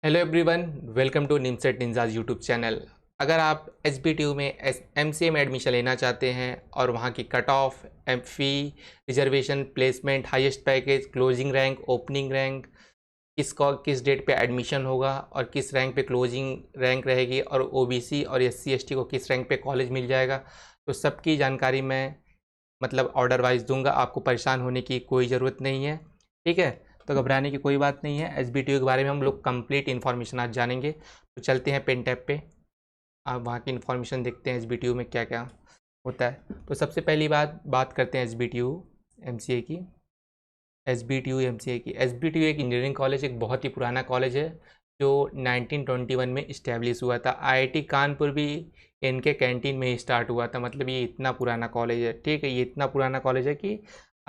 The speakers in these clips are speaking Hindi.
Hello everyone, welcome to NIMCET ninjas YouTube channel. अगर आप SBTU में MCA में एडमिशन लेना चाहते हैं और वहाँ की cut off, fee, reservation, placement, highest package, closing rank, opening rank, किस डेट पे एडमिशन होगा और किस रैंक पे क्लोजिंग रैंक रहेगी और OBC और SC ST को किस रैंक पे कॉलेज मिल जाएगा, तो सबकी जानकारी मैं ऑर्डर वाइज दूंगा। आपको परेशान होने की कोई ज़रूरत नहीं है, ठीक है। तो घबराने की कोई बात नहीं है। SBTU के बारे में हम लोग कंप्लीट इन्फॉर्मेशन आज जानेंगे। तो चलते हैं पेन टैब पे, आप वहाँ की इन्फॉर्मेशन देखते हैं SBTU में क्या क्या होता है। तो सबसे पहली बात करते हैं SBTU MCA की। SBTU एक इंजीनियरिंग कॉलेज, एक बहुत ही पुराना कॉलेज है जो 1921 में इस्टेब्लिश हुआ था। IIT कानपुर भी इनके कैंटीन में ही स्टार्ट हुआ था। मतलब ये इतना पुराना कॉलेज है, ठीक है। ये इतना पुराना कॉलेज है कि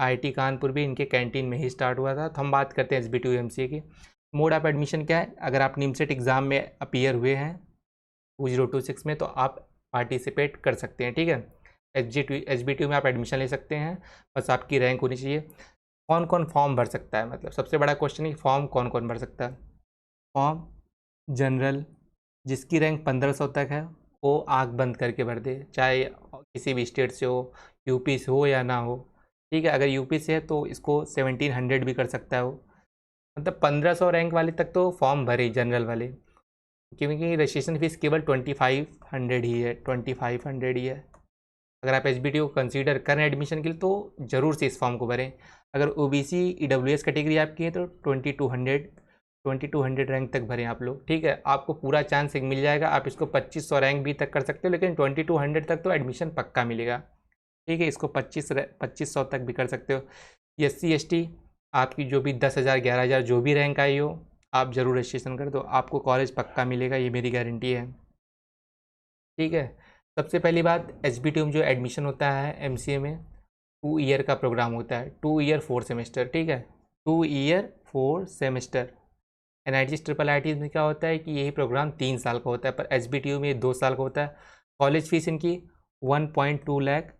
IIT कानपुर भी इनके कैंटीन में ही स्टार्ट हुआ था। तो हम बात करते हैं SBTU MCA की। मोड ऑफ एडमिशन क्या है? अगर आप निमसेट एग्ज़ाम में अपीयर हुए हैं 2026 में तो आप पार्टिसिपेट कर सकते हैं, ठीक है। SBTU में आप एडमिशन ले सकते हैं, बस आपकी रैंक होनी चाहिए। कौन कौन फॉर्म भर सकता है? सबसे बड़ा क्वेश्चन है कि फॉर्म कौन कौन भर सकता है। फॉर्म जनरल, जिसकी रैंक 1500 तक है वो आँख बंद करके भर दे, चाहे किसी भी स्टेट से हो, यूपी से हो या ना हो, ठीक है। अगर यूपी से है तो इसको 1700 भी कर सकता है वो। 1500 रैंक वाले तक तो फॉर्म भरे जनरल वाले, क्योंकि रजिस्ट्रेशन फ़ीस केवल 2500 ही है, 2500 ही है। अगर आप SBTU को कंसीडर करें एडमिशन के लिए तो ज़रूर से इस फॉर्म को भरें। अगर OBC EWS कैटेगरी आपकी है तो 2200 रैंक तक भरें आप लोग, ठीक है। आपको पूरा चांस एक मिल जाएगा, आप इसको 2500 रैंक भी तक कर सकते हो, लेकिन 2200 तक तो एडमिशन पक्का मिलेगा, ठीक है। इसको 2500 तक भी कर सकते हो। SC ST आपकी जो भी 10,000 11,000 जो भी रैंक आई हो, आप ज़रूर रजिस्ट्रेशन कर दो, आपको कॉलेज पक्का मिलेगा, ये मेरी गारंटी है, ठीक है। सबसे पहली बात, SBTU में जो एडमिशन होता है MCA में 2 ईयर का प्रोग्राम होता है, 2 ईयर 4 सेमेस्टर, ठीक है। 2 ईयर 4 सेमेस्टर। NITS IIIT में क्या होता है कि यही प्रोग्राम 3 साल का होता है, पर SBTU में 2 साल का होता है। कॉलेज फीस इनकी 1.2 लाख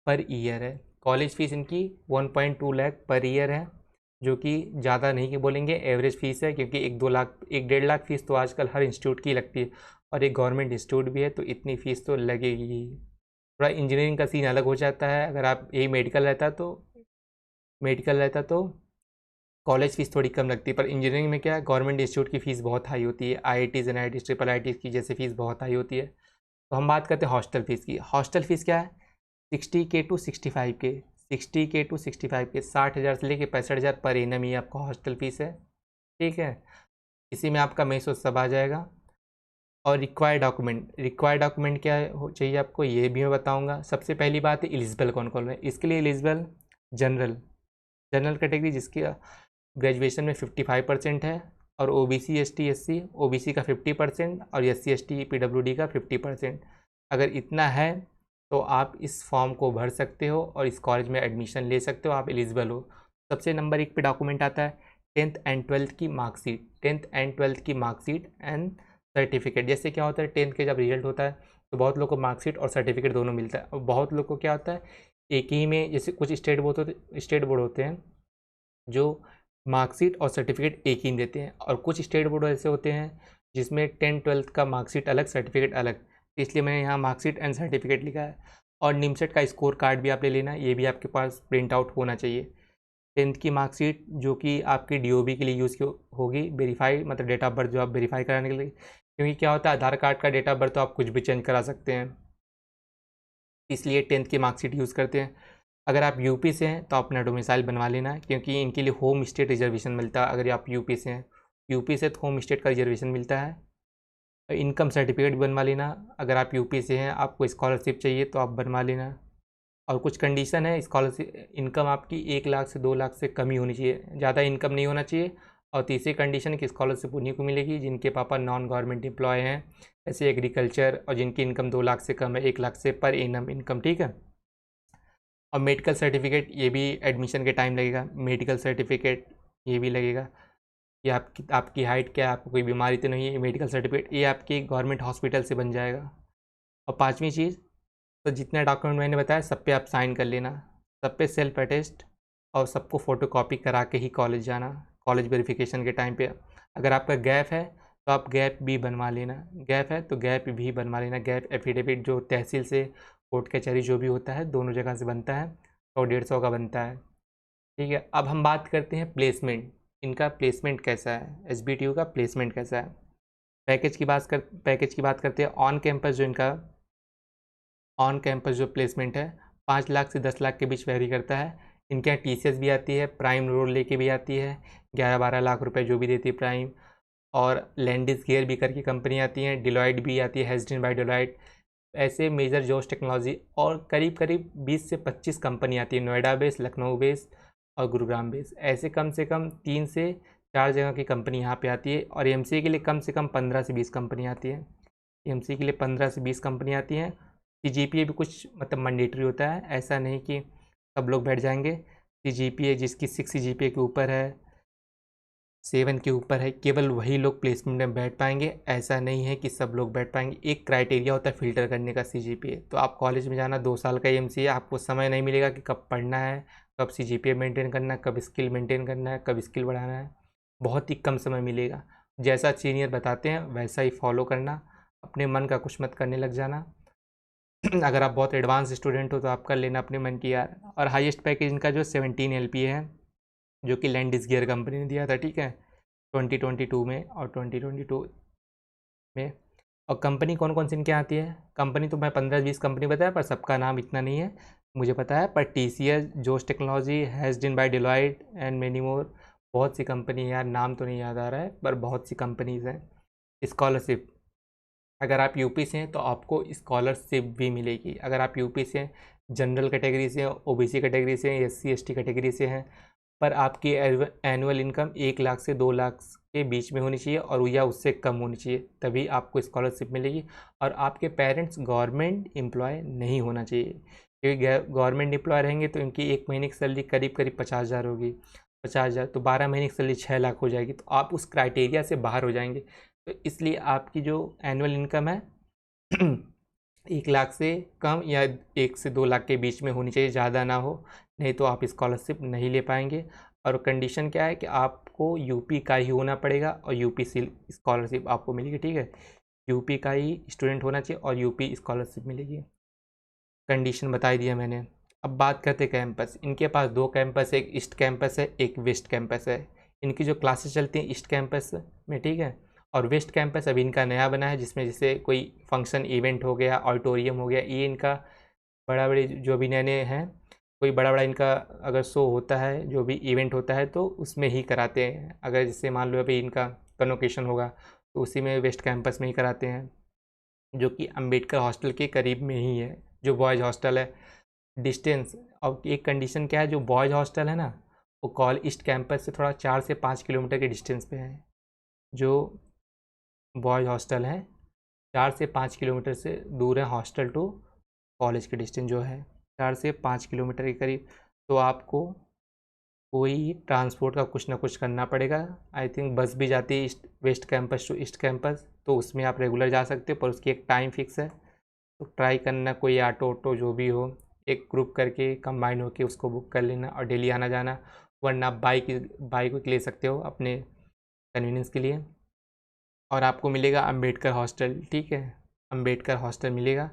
पर ईयर है। कॉलेज फीस इनकी 1.2 लाख पर ईयर है, जो कि ज़्यादा नहीं कि बोलेंगे, एवरेज फ़ीस है, क्योंकि 1-1.5 लाख फ़ीस तो आजकल हर इंस्टीट्यूट की लगती है और एक गवर्नमेंट इंस्टीट्यूट भी है तो इतनी फ़ीस तो लगेगी ही। थोड़ा इंजीनियरिंग का सीन अलग हो जाता है। अगर आप यही मेडिकल रहता तो कॉलेज फ़ीस थोड़ी कम लगती है, पर इंजीनियरिंग में क्या है, गवर्नमेंट इंस्टीट्यूट की फ़ीस बहुत हाई होती है। IITs NITS IIITs की जैसे फ़ीस बहुत हाई होती है। तो हम बात करते हैं हॉस्टल फ़ीस की। हॉस्टल फ़ीस क्या है? 60K to 65K, 60K to 65K, 60,000 से लेके 65,000 पर एनम ही आपका हॉस्टल फ़ीस है, ठीक है। इसी में आपका मेस और सब आ जाएगा। और रिक्वायर्ड डॉक्यूमेंट क्या चाहिए आपको, ये भी मैं बताऊंगा। सबसे पहली बात है एलिजिबल कौन कौन है। इसके लिए एलिजिबल जनरल कैटेगरी जिसकी ग्रेजुएशन में 55% है, और OBC ST SC OBC का 50% और SC ST PWD का 50%। अगर इतना है तो आप इस फॉर्म को भर सकते हो और इस कॉलेज में एडमिशन ले सकते हो, आप एलिजिबल हो। सबसे नंबर 1 पे डॉक्यूमेंट आता है 10th एंड 12th की मार्कशीट, 10th एंड 12th की मार्कशीट एंड सर्टिफिकेट। जैसे क्या होता है, 10th के जब रिजल्ट होता है तो बहुत लोग को मार्कशीट और सर्टिफिकेट दोनों मिलता है, और बहुत लोग को क्या होता है एक ही में, जैसे कुछ स्टेट बोर्ड होते हैं जो मार्कशीट और सर्टिफिकेट एक ही देते हैं, और कुछ स्टेट बोर्ड ऐसे होते हैं जिसमें 10th-12th का मार्कशीट अलग, सर्टिफिकेट अलग। इसलिए मैंने यहाँ मार्कशीट एंड सर्टिफिकेट लिखा है। और निमसेट का स्कोर कार्ड भी आप ले लेना, ये भी आपके पास प्रिंट आउट होना चाहिए। 10th की मार्कशीट जो कि आपकी DOB के लिए यूज़ होगी, वेरीफाई डेट ऑफ बर्थ जो आप वेरीफाई कराने के लिए, क्योंकि क्या होता है आधार कार्ड का डेट ऑफ बर्थ तो आप कुछ भी चेंज करा सकते हैं, इसलिए 10th की मार्कशीट यूज़ करते हैं। अगर आप यूपी से हैं तो अपना डोमिसाइल बनवा लेना, क्योंकि इनके लिए होम स्टेट रिजर्वेशन मिलता है। अगर आप यूपी से हैं, यूपी से तो होम स्टेट का रिजर्वेशन मिलता है। इनकम सर्टिफिकेट भी बनवा लेना, अगर आप यूपी से हैं, आपको स्कॉलरशिप चाहिए तो आप बनवा लेना। और कुछ कंडीशन है, स्कॉलरशिप इनकम आपकी 1 लाख से 2 लाख से कम ही होनी चाहिए, ज़्यादा इनकम नहीं होना चाहिए। और तीसरी कंडीशन है कि स्कॉलरशिप उन्हीं को मिलेगी जिनके पापा नॉन गवर्नमेंट एम्प्लॉय हैं, जैसे एग्रीकल्चर, और जिनकी इनकम 2 लाख से कम है, 1 लाख से पर एनम इनकम, ठीक है। और मेडिकल सर्टिफिकेट, ये भी एडमिशन के टाइम लगेगा, मेडिकल सर्टिफिकेट ये भी लगेगा कि आपकी हाइट क्या है, आपको कोई बीमारी तो नहीं है। मेडिकल सर्टिफिकेट ये आपकी गवर्नमेंट हॉस्पिटल से बन जाएगा। और पाँचवीं चीज़, तो जितने डॉक्यूमेंट मैंने बताया सब पे आप साइन कर लेना, सब पे सेल्फ अटेस्ट, और सबको फ़ोटो कॉपी करा के ही कॉलेज जाना, कॉलेज वेरिफिकेशन के टाइम पे। अगर आपका गैप है तो आप गैप भी बनवा लेना, गैप है तो गैप भी बनवा लेना। गैप एफिडेविट जो तहसील से कोर्ट कचहरी जो भी होता है दोनों जगह से बनता है, 100-150 का बनता है। ठीक है, अब हम बात करते हैं प्लेसमेंट। इनका प्लेसमेंट कैसा है, एसबीटीयू का प्लेसमेंट कैसा है। पैकेज की बात करते हैं। ऑन कैंपस जो प्लेसमेंट है 5 लाख से 10 लाख के बीच वैरी करता है। इनके यहाँ टीसीएस भी आती है, प्राइम रोल लेके भी आती है, 11-12 लाख रुपए जो भी देती है प्राइम। और लैंडिस गियर भी करके कंपनी आती हैं, डिलॉयट भी आती है, हेस्डिन बाय डिलॉयट, ऐसे मेजर जोश टेक्नोलॉजी और करीब करीब 20 से 25 कंपनी आती है, नोएडा बेस्ड, लखनऊ बेस्ड और गुरुग्राम बेस्ड। ऐसे कम से कम 3 से 4 जगह की कंपनी यहाँ पे आती है। और एमसीए के लिए कम से कम 15 से 20 कंपनी आती है। एमसीए के लिए 15 से 20 कंपनी आती हैं। सीजीपीए भी कुछ मतलब मैंडेटरी होता है, ऐसा नहीं कि सब लोग बैठ जाएंगे। सीजीपीए जिसकी 6 सीजीपीए के ऊपर है, 7 के ऊपर है, केवल वही लोग प्लेसमेंट में बैठ पाएंगे। ऐसा नहीं है कि सब लोग बैठ पाएंगे, एक क्राइटेरिया होता है फ़िल्टर करने का सीजीपीए। तो आप कॉलेज में जाना 2 साल का एमसीए, आपको समय नहीं मिलेगा कि कब पढ़ना है, कब सीजीपीए मेंटेन करना है, कब स्किल मेंटेन करना है, कब स्किल बढ़ाना है, बहुत ही कम समय मिलेगा। जैसा सीनियर बताते हैं वैसा ही फॉलो करना, अपने मन का कुछ मत करने लग जाना। अगर आप बहुत एडवांस स्टूडेंट हो तो आप कर लेना अपने मन की यार। और हाईएस्ट पैकेज इनका जो 17 LPA है, जो कि लैंडिस गियर कंपनी ने दिया था, ठीक है, 2022 में और 2022 में। और कंपनी कौन कौन सी इनके आती है, कंपनी तो मैं 15-20 कंपनी बताया, पर सबका नाम इतना नहीं है मुझे पता है। पर TCS, Josh technology, HashedIn by Deloitte and many more, बहुत सी कंपनी, यार नाम तो नहीं याद आ रहा है पर बहुत सी कंपनीज़ हैं। स्कॉलरशिप, अगर आप यूपी से हैं तो आपको स्कॉलरशिप भी मिलेगी। अगर आप यूपी से हैं, जनरल कैटेगरी से हैं, ओबीसी कैटेगरी से हैं, SC ST कैटेगरी से हैं, पर आपकी एनुअल इनकम 1 लाख से 2 लाख के बीच में होनी चाहिए और या उससे कम होनी चाहिए, तभी आपको स्कॉलरशिप मिलेगी। और आपके पेरेंट्स गवर्नमेंट एम्प्लॉय नहीं होना चाहिए, क्योंकि गवर्नमेंट एम्प्लॉय रहेंगे तो इनकी 1 महीने की सैलरी करीब करीब 50,000 होगी। 50,000 तो 12 महीने की सैलरी 6 लाख हो जाएगी, तो आप उस क्राइटेरिया से बाहर हो जाएंगे। तो इसलिए आपकी जो एनुअल इनकम है 1 लाख से कम या 1 से 2 लाख के बीच में होनी चाहिए, ज़्यादा ना हो, नहीं तो आप स्कॉलरशिप नहीं ले पाएंगे। और कंडीशन क्या है कि आपको यूपी का ही होना पड़ेगा और यूपी से स्कॉलरशिप आपको मिलेगी, ठीक है, यूपी का ही स्टूडेंट होना चाहिए और यूपी स्कॉलरशिप मिलेगी। कंडीशन बता ही दिया मैंने। अब बात करते कैंपस। इनके पास 2 कैंपस है, एक ईस्ट कैंपस है, एक वेस्ट कैंपस है। इनकी जो क्लासेस चलती हैं ईस्ट कैंपस में, ठीक है, और वेस्ट कैंपस अभी इनका नया बना है, जिसमें जैसे कोई फंक्शन इवेंट हो गया, ऑडिटोरियम हो गया, ये इनका बड़ा बड़े जो भी नए नए हैं, कोई बड़ा बड़ा इनका अगर शो होता है, जो भी इवेंट होता है तो उसमें ही कराते हैं। अगर जैसे मान लो अभी इनका कन्वोकेशन होगा तो उसी में वेस्ट कैंपस में ही कराते हैं, जो कि अम्बेडकर हॉस्टल के करीब में ही है, जो बॉयज़ हॉस्टल है। डिस्टेंस, अब एक कंडीशन क्या है, जो बॉयज़ हॉस्टल है ना वो कॉल ईस्ट कैंपस से थोड़ा 4 से 5 किलोमीटर के डिस्टेंस पे है। जो बॉयज़ हॉस्टल है 4 से 5 किलोमीटर से दूर है हॉस्टल टू कॉलेज के डिस्टेंस जो है 4 से 5 किलोमीटर के करीब। तो आपको कोई ट्रांसपोर्ट का कुछ ना कुछ करना पड़ेगा। आई थिंक बस भी जाती है east west campus to east campus, तो उसमें आप रेगुलर जा सकते हो, पर उसकी एक टाइम फिक्स है। तो ट्राई करना कोई ऑटो ऑटो जो भी हो, एक ग्रुप करके कंबाइन होके उसको बुक कर लेना और डेली आना जाना। वरना आप बाइक ले सकते हो अपने कन्वीनियंस के लिए। और आपको मिलेगा अम्बेडकर हॉस्टल, ठीक है, अम्बेडकर हॉस्टल मिलेगा।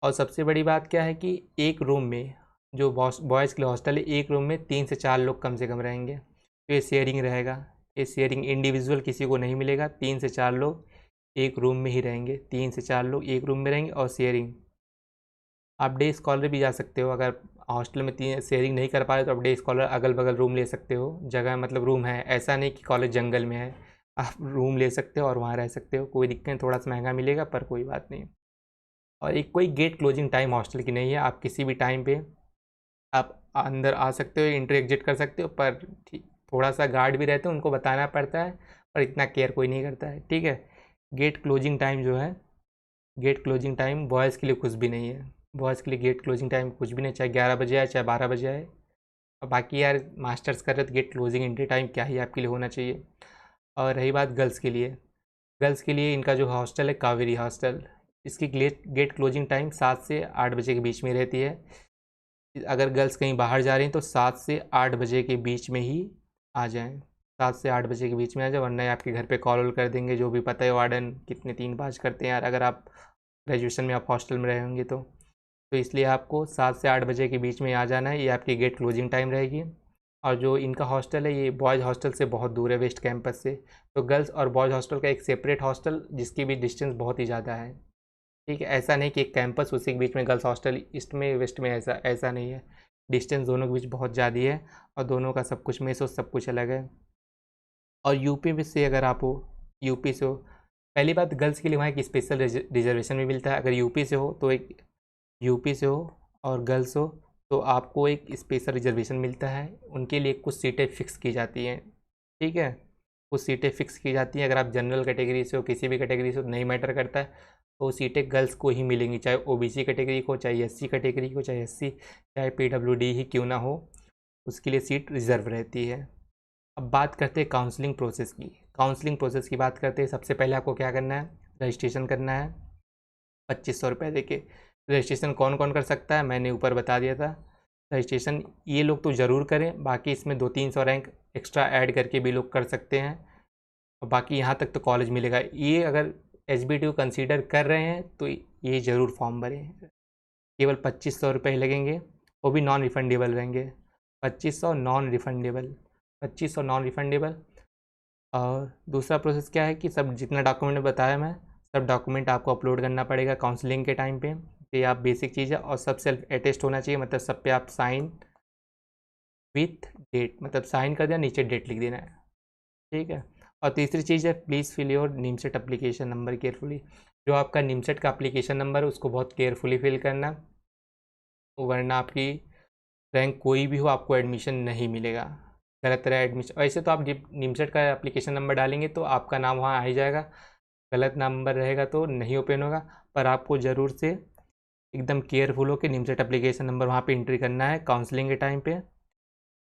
और सबसे बड़ी बात क्या है कि एक रूम में, जो बॉयज़ के लिए हॉस्टल है, एक रूम में 3 से 4 लोग कम से कम रहेंगे। तो ये शेयरिंग रहेगा, ये शेयरिंग इंडिविजुअल किसी को नहीं मिलेगा। 3 से 4 लोग एक रूम में ही रहेंगे, 3 से 4 लोग एक रूम में रहेंगे और शेयरिंग। आप डे स्कॉलर भी जा सकते हो, अगर हॉस्टल में 3 शेयरिंग नहीं कर पा रहे तो आप डे स्कॉलर अगल बगल रूम ले सकते हो। जगह मतलब रूम है, ऐसा नहीं कि कॉलेज जंगल में है, आप रूम ले सकते हो और वहाँ रह सकते हो, कोई दिक्कत नहीं। थोड़ा सा महंगा मिलेगा पर कोई बात नहीं। और एक कोई गेट क्लोजिंग टाइम हॉस्टल की नहीं है, आप किसी भी टाइम पे आप अंदर आ सकते हो, इंटर एग्जिट कर सकते हो। पर थोड़ा सा गार्ड भी रहते हैं, उनको बताना पड़ता है, पर इतना केयर कोई नहीं करता है, ठीक है। गेट क्लोजिंग टाइम जो है, गेट क्लोजिंग टाइम बॉयज़ के लिए कुछ भी नहीं है। बॉयज़ के लिए गेट क्लोजिंग टाइम कुछ भी नहीं, चाहे 11 बजे आए चाहे 12 बजे आए। और बाकी यार मास्टर्स कर रहे तो गेट क्लोजिंग एंट्री टाइम क्या ही आपके लिए होना चाहिए। और रही बात गर्ल्स के लिए, गर्ल्स के लिए इनका जो हॉस्टल है कावेरी हॉस्टल, इसकी गेट क्लोजिंग टाइम 7 से 8 बजे के बीच में रहती है। अगर गर्ल्स कहीं बाहर जा रही हैं तो 7 से 8 बजे के बीच में ही आ जाएं। 7 से 8 बजे के बीच में आ जाओ, वरना ये आपके घर पे कॉल कर देंगे, जो भी पता है वार्डन कितने 3-5 करते हैं यार, अगर आप ग्रेजुएशन में आप हॉस्टल में रहे होंगे तो इसलिए आपको 7 से 8 बजे के बीच में आ जाना है। ये आपकी गेट क्लोजिंग टाइम रहेगी। और जो इनका हॉस्टल है ये बॉयज़ हॉस्टल से बहुत दूर है, वेस्ट कैंपस से, तो गर्ल्स और बॉयज़ हॉस्टल का एक सेपरेट हॉस्टल, जिसकी भी डिस्टेंस बहुत ही ज़्यादा है। ठीक है, ऐसा नहीं कि एक कैंपस उसी के बीच में गर्ल्स हॉस्टल, ईस्ट में वेस्ट में, ऐसा ऐसा नहीं है। डिस्टेंस दोनों के बीच बहुत ज़्यादा है, और दोनों का सब कुछ मेस और सब कुछ अलग है। और यूपी में से अगर आप हो, यूपी से हो, पहली बात गर्ल्स के लिए वहाँ एक स्पेशल रिजर्वेशन भी मिलता है। अगर यूपी से हो तो एक, यूपी से हो और गर्ल्स हो तो आपको एक स्पेशल रिजर्वेशन मिलता है, उनके लिए कुछ सीटें फिक्स की जाती हैं। ठीक है, कुछ सीटें फिक्स की जाती हैं। अगर आप जनरल कैटेगरी से हो, किसी भी कैटेगरी से हो, नहीं मैटर करता है, तो सीटें गर्ल्स को ही मिलेंगी, चाहे ओबीसी कैटेगरी को, चाहे एससी कैटेगरी को, चाहे एससी, चाहे पीडब्ल्यूडी ही क्यों ना हो, उसके लिए सीट रिजर्व रहती है। अब बात करते हैं काउंसलिंग प्रोसेस की। काउंसलिंग प्रोसेस की बात करते हैं, सबसे पहले आपको क्या करना है, रजिस्ट्रेशन करना है 2500 रुपये दे के। रजिस्ट्रेशन कौन कौन कर सकता है, मैंने ऊपर बता दिया था। रजिस्ट्रेशन ये लोग तो ज़रूर करें, बाकी इसमें 200-300 रैंक एक्स्ट्रा ऐड करके भी लोग कर सकते हैं, और बाकी यहाँ तक तो कॉलेज मिलेगा। ये अगर एचबीटीयू कंसीडर कर रहे हैं तो ये ज़रूर फॉर्म भरें। केवल 2500 रुपये लगेंगे, वो भी नॉन रिफंडेबल रहेंगे। 2500 नॉन रिफंडेबल, 2500 नॉन रिफंडेबल। और दूसरा प्रोसेस क्या है कि सब जितना डॉक्यूमेंट बताया मैं, सब डॉक्यूमेंट आपको अपलोड करना पड़ेगा काउंसलिंग के टाइम पे। ये आप बेसिक चीज़ है, और सब सेल्फ अटेस्ट होना चाहिए, मतलब सब पे आप साइन विथ डेट, मतलब साइन कर देना, नीचे डेट लिख देना है। ठीक है। और तीसरी चीज़ है, please fill your NIMCET application number carefully. जो आपका निमसेट का अप्लीकेशन नंबर है उसको बहुत केयरफुली फिल करना, वरना आपकी रैंक कोई भी हो आपको एडमिशन नहीं मिलेगा। गलत तरह एडमिशन, वैसे तो आप निमसेट का एप्लीकेशन नंबर डालेंगे तो आपका नाम वहाँ आ ही जाएगा, गलत नंबर रहेगा तो नहीं ओपन होगा। पर आपको ज़रूर से एकदम केयरफुल हो के निमसेट एप्लीकेशन नंबर वहाँ पे एंट्री करना है काउंसलिंग के टाइम पे।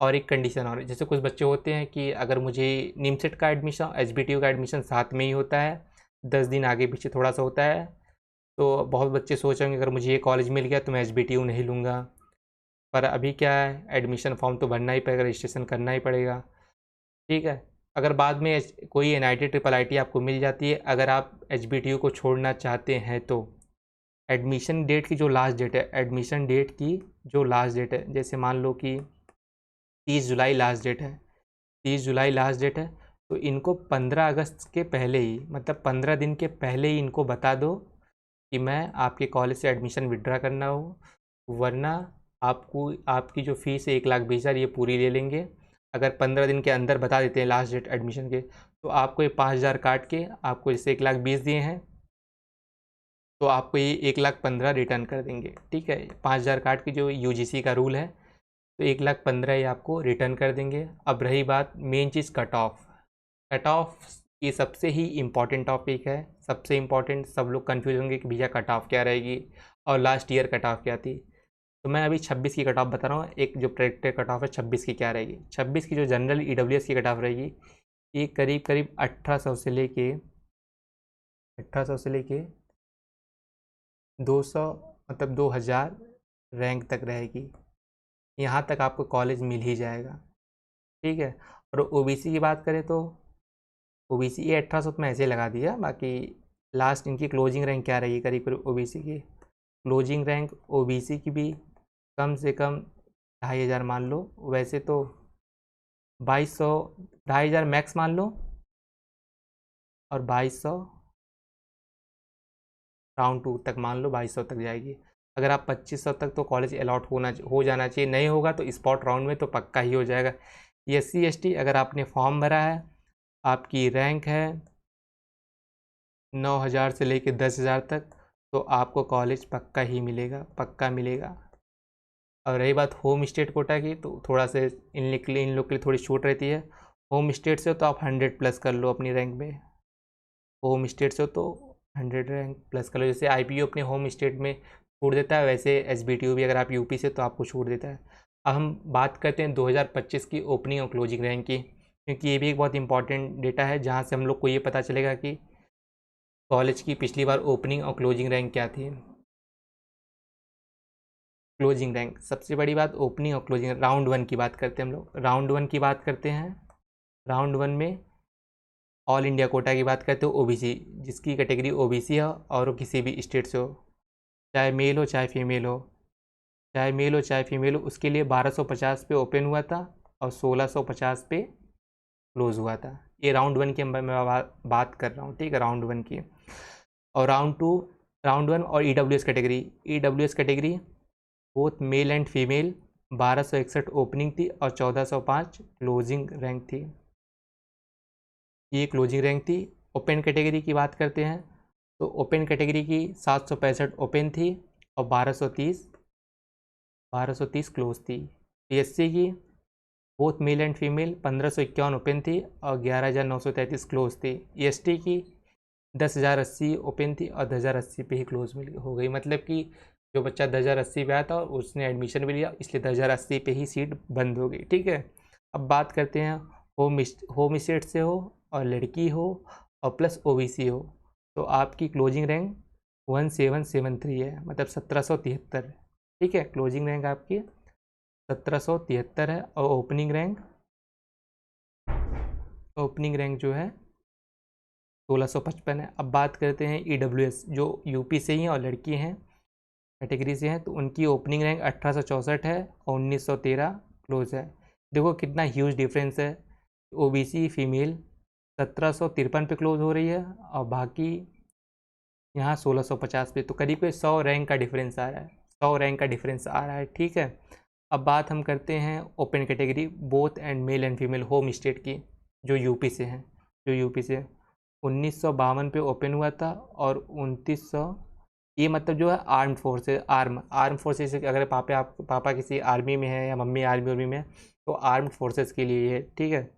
और एक कंडीशन और है, जैसे कुछ बच्चे होते हैं कि अगर मुझे निमसेट का एडमिशन, एचबीटीयू का एडमिशन साथ में ही होता है, 10 दिन आगे पीछे थोड़ा सा होता है, तो बहुत बच्चे सोच रहे होंगे अगर मुझे ये कॉलेज मिल गया तो मैं एचबीटीयू नहीं लूँगा। पर अभी क्या है, एडमिशन फॉर्म तो भरना ही पड़ेगा, रजिस्ट्रेशन करना ही पड़ेगा। ठीक है। अगर बाद में कोई एनआईटी ट्रिपल आईटी आपको मिल जाती है, अगर आप एचबीटीयू को छोड़ना चाहते हैं तो एडमिशन डेट की जो लास्ट डेट है, एडमिशन डेट की जो लास्ट डेट है, जैसे मान लो कि 30 जुलाई लास्ट डेट है, 30 जुलाई लास्ट डेट है, तो इनको 15 अगस्त के पहले ही, मतलब 15 दिन के पहले ही इनको बता दो कि मैं आपके कॉलेज से एडमिशन विड्रा करना हो, वरना आपको आपकी जो फ़ीस है 1,20,000 ये पूरी ले लेंगे। अगर 15 दिन के अंदर बता देते हैं लास्ट डेट एडमिशन के, तो आपको ये 5,000 काट के, आपको जैसे 1,20,000 दिए हैं तो आपको ये 1,15,000 रिटर्न कर देंगे। ठीक है, 5,000 काट के, जो यूजीसी का रूल है, तो 1,15,000 ये आपको रिटर्न कर देंगे। अब रही बात मेन चीज़, कट ऑफ। कट ऑफ ये सबसे ही इम्पॉर्टेंट टॉपिक है, सबसे इम्पॉर्टेंट। सब लोग कन्फ्यूज होंगे कि भैया कट ऑफ क्या रहेगी और लास्ट ईयर कट ऑफ क्या थी। तो मैं अभी 26 की कट ऑफ बता रहा हूँ, एक जो प्रेडिक्टेड कट ऑफ है 26 की क्या रहेगी। 26 की जो जनरल ईडब्ल्यूएस की कट ऑफ रहेगी, ये करीब करीब 1800 से लेके 200, मतलब 2000 रैंक तक रहेगी। यहाँ तक आपको कॉलेज मिल ही जाएगा। ठीक है। और ओबीसी की बात करें तो ओबीसी ये 1800 तो मैं ऐसे लगा दिया, बाकी लास्ट इनकी क्लोजिंग रैंक क्या रहेगी, करीब करीब ओबीसी की क्लोजिंग रैंक, ओबीसी की भी कम से कम 2,500 मान लो, वैसे तो 2,200, 2,500 मैक्स मान लो, और 2,200 राउंड 2 तक मान लो, 2,200 तक जाएगी। अगर आप 2,500 तक, तो कॉलेज अलॉट हो जाना चाहिए, नहीं होगा तो स्पॉट राउंड में तो पक्का ही हो जाएगा। एससी एसटी अगर आपने फॉर्म भरा है, आपकी रैंक है 9,000 से लेके 10,000 तक, तो आपको कॉलेज पक्का ही मिलेगा, पक्का मिलेगा। और रही बात होम स्टेट कोटा की, तो थोड़ा से इन लोग के लिए थोड़ी छूट रहती है। होम स्टेट से हो तो आप 100 प्लस कर लो अपनी रैंक में, होम स्टेट से हो तो 100 रैंक प्लस कर लो। जैसे आईपीयू अपने होम स्टेट में छूट देता है, वैसे एसबीटीयू भी अगर आप यूपी से तो आपको छूट देता है। अब हम बात करते हैं 2025 की ओपनिंग और क्लोजिंग रैंक की, क्योंकि ये भी एक बहुत इंपॉर्टेंट डेटा है, जहाँ से हम लोग को ये पता चलेगा कि कॉलेज की पिछली बार ओपनिंग और क्लोजिंग रैंक क्या थी। क्लोजिंग रैंक, सबसे बड़ी बात ओपनिंग और क्लोजिंग, राउंड 1 की बात करते हैं हम लोग, राउंड 1 की बात करते हैं। राउंड 1 में ऑल इंडिया कोटा की बात करते हो ओबीसी, जिसकी कैटेगरी ओबीसी है और वो किसी भी स्टेट से हो, चाहे मेल हो चाहे फीमेल हो, चाहे मेल हो चाहे फीमेल हो, उसके लिए 1250 पे ओपन हुआ था और 1650 पे क्लोज हुआ था। ये राउंड 1 की मैं बात कर रहा हूँ, ठीक है, राउंड 1 की। और राउंड 1 और EWS category both male and female 1261 opening थी और 1405 क्लोजिंग रैंक थी। ये क्लोजिंग रैंक थी। ओपन कैटेगरी की बात करते हैं तो ओपन कैटेगरी की 765 ओपन थी और 1230 क्लोज थी। पीएससी की both male and female 1551 open थी और 11,933 क्लोज थी। ईएसटी की 10,080 ओपन थी और 10,080 पे ही क्लोज हो गई। मतलब कि जो बच्चा 10,080 पे आया था और उसने एडमिशन भी लिया, इसलिए 10,080 पे ही सीट बंद हो गई, ठीक है। अब बात करते हैं होम स्टेट से हो और लड़की हो और प्लस ओबीसी हो तो आपकी क्लोजिंग रैंक 1773 है, मतलब 1773, ठीक है। क्लोजिंग रैंक आपकी 1773 है और ओपनिंग रैंक जो है 1655 है। अब बात करते हैं ईडब्ल्यूएस, जो यूपी से ही हैं और लड़की हैं कैटेगरी से हैं, तो उनकी ओपनिंग रैंक 1864 है और 1913 क्लोज है। देखो कितना ह्यूज डिफरेंस है। ओबीसी फीमेल 1753 पे क्लोज हो रही है और बाकी यहाँ 1650 पे, तो करीब 100 रैंक का डिफरेंस आ रहा है, 100 रैंक का डिफरेंस आ रहा है, ठीक है। अब बात हम करते हैं open category both and male and female home state की, जो यूपी से हैं, 1952 पे ओपन हुआ था और 2900, ये मतलब जो है आर्म्ड फोर्सेस, आर्म फोर्सेस, अगर पापा किसी आर्मी में है या मम्मी आर्मी में है तो आर्म्ड फोर्सेस के लिए ये, ठीक है,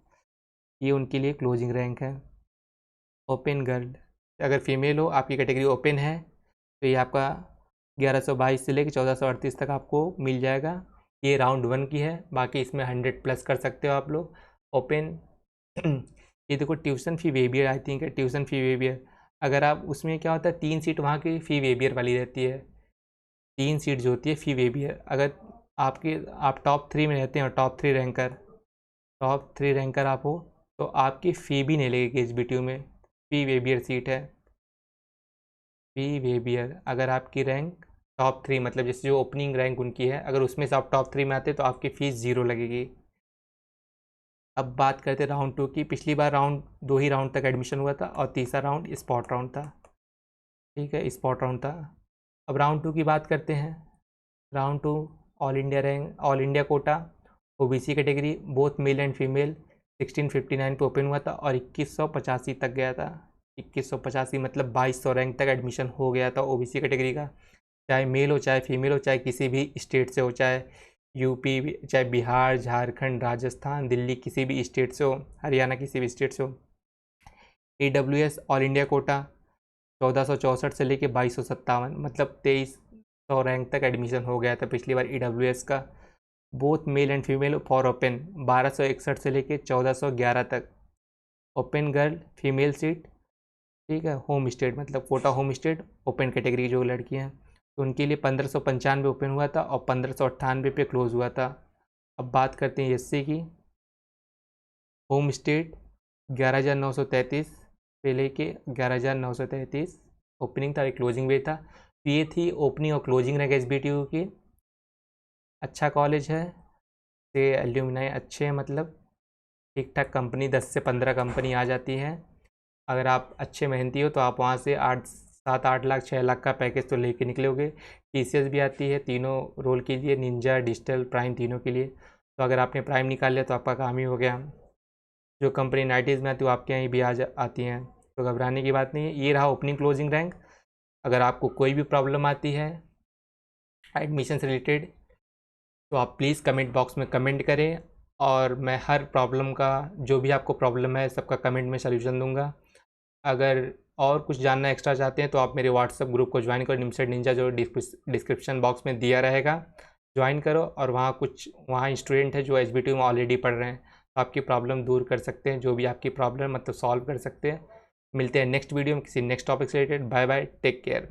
ये उनके लिए क्लोजिंग रैंक है। ओपन गर्ल, अगर फीमेल हो आपकी कैटेगरी ओपन है तो ये आपका 1122 से लेकर 1438 तक आपको मिल जाएगा। ये राउंड 1 की है, बाकी इसमें 100 प्लस कर सकते हो आप लोग ओपन। ये देखो tuition fee waiver, I think tuition fee waiver, अगर आप उसमें क्या होता है 3 सीट वहाँ की फ़ी वेबियर वाली रहती है, 3 सीट जो होती है फ़ी वेबियर। अगर आप टॉप 3 में रहते हैं और टॉप थ्री रैंकर आप हो तो आपकी फ़ी भी नहीं लगेगी एचबीटीयू में। फ़ी वेबियर सीट है, फ़ी वेबियर। अगर आपकी रैंक टॉप 3, मतलब जैसे जो ओपनिंग रैंक उनकी है, अगर उसमें से आप टॉप 3 में आते तो आपकी फ़ीस 0 लगेगी। अब बात करते हैं राउंड 2 की। पिछली बार राउंड 2 ही राउंड तक एडमिशन हुआ था और तीसरा राउंड स्पॉट राउंड था, ठीक है, स्पॉट राउंड था। अब राउंड 2 की बात करते हैं। Round 2 all India rank, all India quota, OBC category both male and female 1659 पे ओपन हुआ था और 2185 तक गया था। 2185 मतलब 2200 रैंक तक एडमिशन हो गया था ओबीसी कैटेगरी का, चाहे मेल हो चाहे फीमेल हो, चाहे किसी भी स्टेट से हो, चाहे यूपी, चाहे बिहार, झारखंड, राजस्थान, दिल्ली, किसी भी स्टेट से हो, हरियाणा किसी भी स्टेट से हो। ईडब्ल्यूएस ऑल इंडिया कोटा 1464 से लेके 2257, मतलब 2300 रैंक तक एडमिशन हो गया था पिछली बार ईडब्ल्यूएस का। Both male and female for open 1261 से लेके 1411 तक। ओपन गर्ल फीमेल सीट, ठीक है, होम स्टेट, मतलब quota home state open category की जो लड़की हैं तो उनके लिए 1595 ओपन हुआ था और 1598 पे क्लोज हुआ था। अब बात करते हैं एससी की। होम स्टेट 11,933 पे लेके 11,933 ओपनिंग था, क्लोजिंग भी था। तो ये थी ओपनिंग और क्लोजिंग रैंक एसबीटीयू की। अच्छा कॉलेज है, से एल्यूमिनाई अच्छे हैं, मतलब ठीक ठाक कंपनी, 10 से 15 कंपनी आ जाती हैं। अगर आप अच्छे मेहनती हो तो आप वहाँ से 7-8 लाख 6 लाख का पैकेज तो लेके निकलोगे। टीसीएस भी आती है तीनों रोल के लिए, निंजा, डिजिटल, प्राइम, तीनों के लिए। तो अगर आपने प्राइम निकाल लिया तो आपका काम ही हो गया। जो कंपनी 90s में आती है वो आपके यहाँ भी आती हैं, तो घबराने की बात नहीं है। ये रहा ओपनिंग क्लोजिंग रैंक। अगर आपको कोई भी प्रॉब्लम आती है एडमिशन से रिलेटेड तो आप प्लीज़ कमेंट बॉक्स में कमेंट करें और मैं हर प्रॉब्लम का, जो भी आपको प्रॉब्लम है, सबका कमेंट में सलूशन दूंगा। अगर और कुछ जानना एक्स्ट्रा चाहते हैं तो आप मेरे व्हाट्सअप ग्रुप को ज्वाइन करो, निमसेट निंजा, जो डिस्क्रिप्शन बॉक्स में दिया रहेगा, ज्वाइन करो। और वहाँ स्टूडेंट है जो एचबीटीयू में ऑलरेडी पढ़ रहे हैं, तो आपकी प्रॉब्लम दूर कर सकते हैं, जो भी आपकी प्रॉब्लम मतलब सॉल्व कर सकते हैं। मिलते हैं नेक्स्ट वीडियो में किसी नेक्स्ट टॉपिक से related. Bye bye, take care.